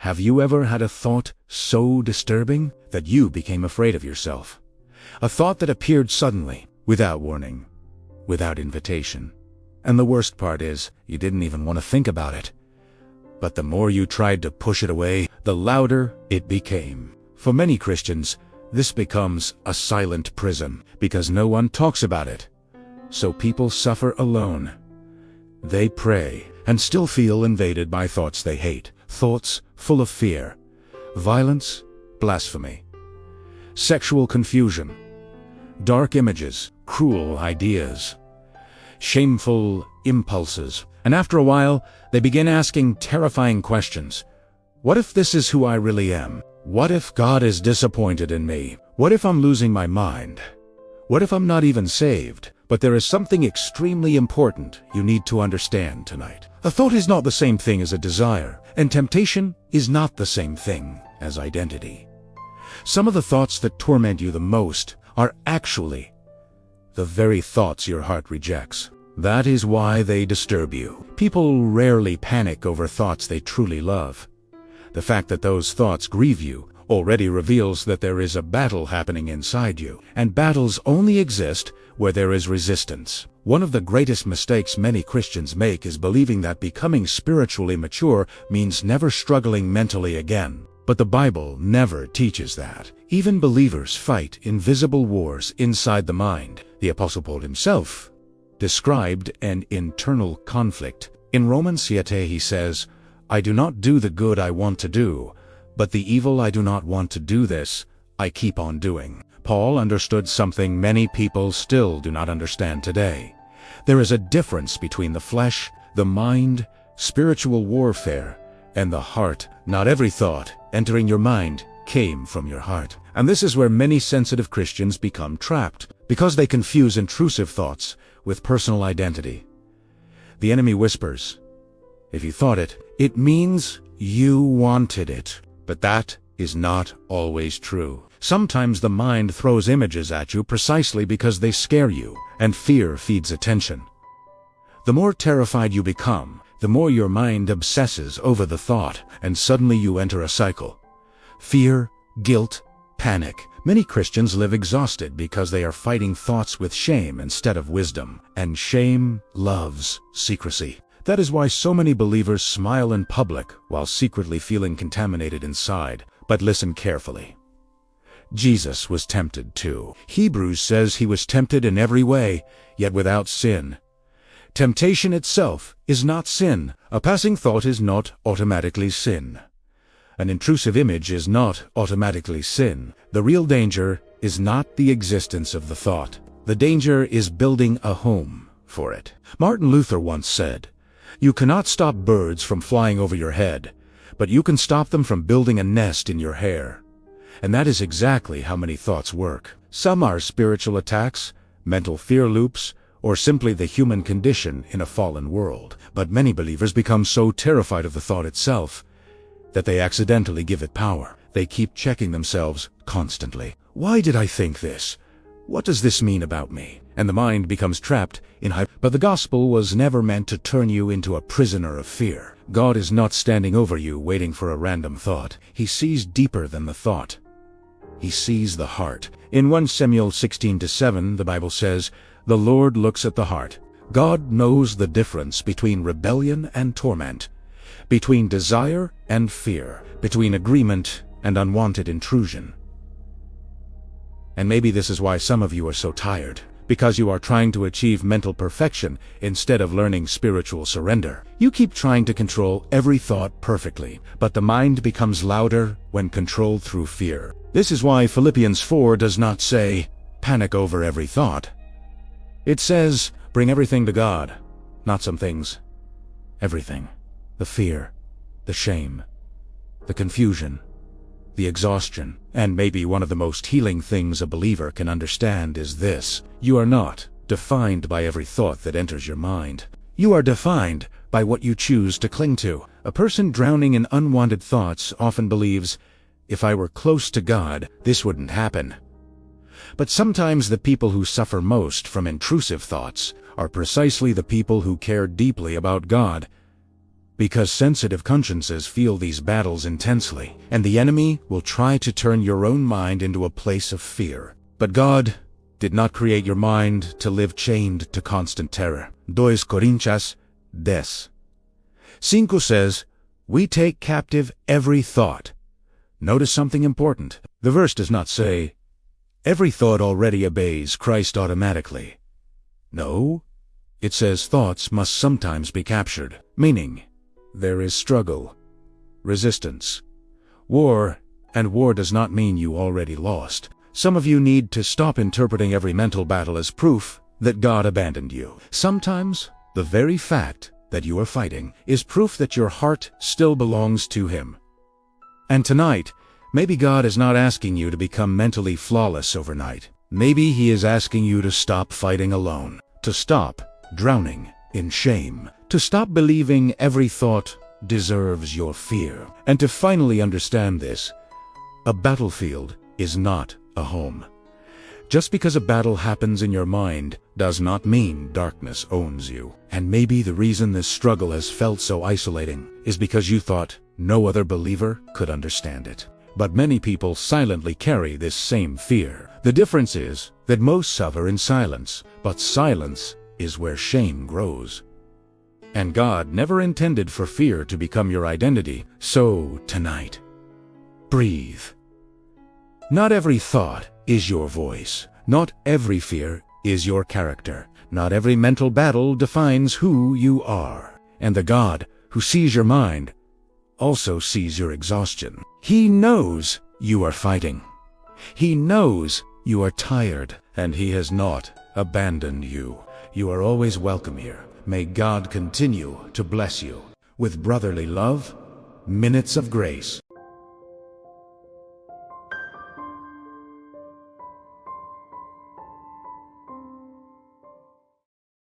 Have you ever had a thought so disturbing that you became afraid of yourself? A thought that appeared suddenly, without warning, without invitation. And the worst part is, you didn't even want to think about it. But the more you tried to push it away, the louder it became. For many Christians, this becomes a silent prison because no one talks about it. So people suffer alone. They pray and still feel invaded by thoughts they hate, thoughts full of fear, violence, blasphemy, sexual confusion, dark images, cruel ideas, shameful impulses. And after a while, they begin asking terrifying questions. What if this is who I really am? What if God is disappointed in me? What if I'm losing my mind? What if I'm not even saved? But there is something extremely important you need to understand tonight. A thought is not the same thing as a desire, and temptation is not the same thing as identity. Some of the thoughts that torment you the most are actually the very thoughts your heart rejects. That is why they disturb you. People rarely panic over thoughts they truly love. The fact that those thoughts grieve you already reveals that there is a battle happening inside you, and battles only exist where there is resistance. One of the greatest mistakes many Christians make is believing that becoming spiritually mature means never struggling mentally again. But the Bible never teaches that. Even believers fight invisible wars inside the mind. The Apostle Paul himself described an internal conflict. In Romans 8 he says, I do not do the good I want to do, but the evil I do not want to do this, I keep on doing. Paul understood something many people still do not understand today. There is a difference between the flesh, the mind, spiritual warfare, and the heart. Not every thought entering your mind came from your heart. And this is where many sensitive Christians become trapped, because they confuse intrusive thoughts with personal identity. The enemy whispers, if you thought it, it means you wanted it. But that is not always true. Sometimes the mind throws images at you precisely because they scare you, and fear feeds attention. The more terrified you become, the more your mind obsesses over the thought, and suddenly you enter a cycle. Fear, guilt, panic. Many Christians live exhausted because they are fighting thoughts with shame instead of wisdom, and shame loves secrecy. That is why so many believers smile in public while secretly feeling contaminated inside. But listen carefully. Jesus was tempted too. Hebrews says he was tempted in every way, yet without sin. Temptation itself is not sin. A passing thought is not automatically sin. An intrusive image is not automatically sin. The real danger is not the existence of the thought. The danger is building a home for it. Martin Luther once said, you cannot stop birds from flying over your head, but you can stop them from building a nest in your hair. And that is exactly how many thoughts work. Some are spiritual attacks, mental fear loops, or simply the human condition in a fallen world. But many believers become so terrified of the thought itself that they accidentally give it power. They keep checking themselves constantly. Why did I think this? What does this mean about me? And the mind becomes trapped in But the gospel was never meant to turn you into a prisoner of fear. God is not standing over you waiting for a random thought. He sees deeper than the thought. He sees the heart. In 1 Samuel 16:7, the Bible says, the Lord looks at the heart. God knows the difference between rebellion and torment, between desire and fear, between agreement and unwanted intrusion. And maybe this is why some of you are so tired, because you are trying to achieve mental perfection instead of learning spiritual surrender. You keep trying to control every thought perfectly, but the mind becomes louder when controlled through fear. This is why Philippians 4 does not say, panic over every thought. It says, bring everything to God, not some things. Everything. The fear, the shame, the confusion, the exhaustion. And maybe one of the most healing things a believer can understand is this. You are not defined by every thought that enters your mind. You are defined by what you choose to cling to. A person drowning in unwanted thoughts often believes, if I were close to God, this wouldn't happen. But sometimes the people who suffer most from intrusive thoughts are precisely the people who care deeply about God, because sensitive consciences feel these battles intensely, and the enemy will try to turn your own mind into a place of fear. But God did not create your mind to live chained to constant terror. 2 Corintias 10:5 says, "We take captive every thought." Notice something important. The verse does not say, "Every thought already obeys Christ automatically." No, it says thoughts must sometimes be captured, meaning there is struggle, resistance, war, and war does not mean you already lost. Some of you need to stop interpreting every mental battle as proof that God abandoned you. Sometimes, the very fact that you are fighting is proof that your heart still belongs to Him. And tonight, maybe God is not asking you to become mentally flawless overnight. Maybe He is asking you to stop fighting alone, to stop drowning in shame, to stop believing every thought deserves your fear, and to finally understand this: a battlefield is not a home. Just because a battle happens in your mind does not mean darkness owns you. And maybe the reason this struggle has felt so isolating is because you thought no other believer could understand it. But many people silently carry this same fear. The difference is that most suffer in silence, but silence is where shame grows. And God never intended for fear to become your identity. So tonight, breathe. Not every thought is your voice. Not every fear is your character. Not every mental battle defines who you are. And the God who sees your mind also sees your exhaustion. He knows you are fighting. He knows you are tired, and He has not abandoned you. You are always welcome here. May God continue to bless you. With brotherly love, Minutes of Grace.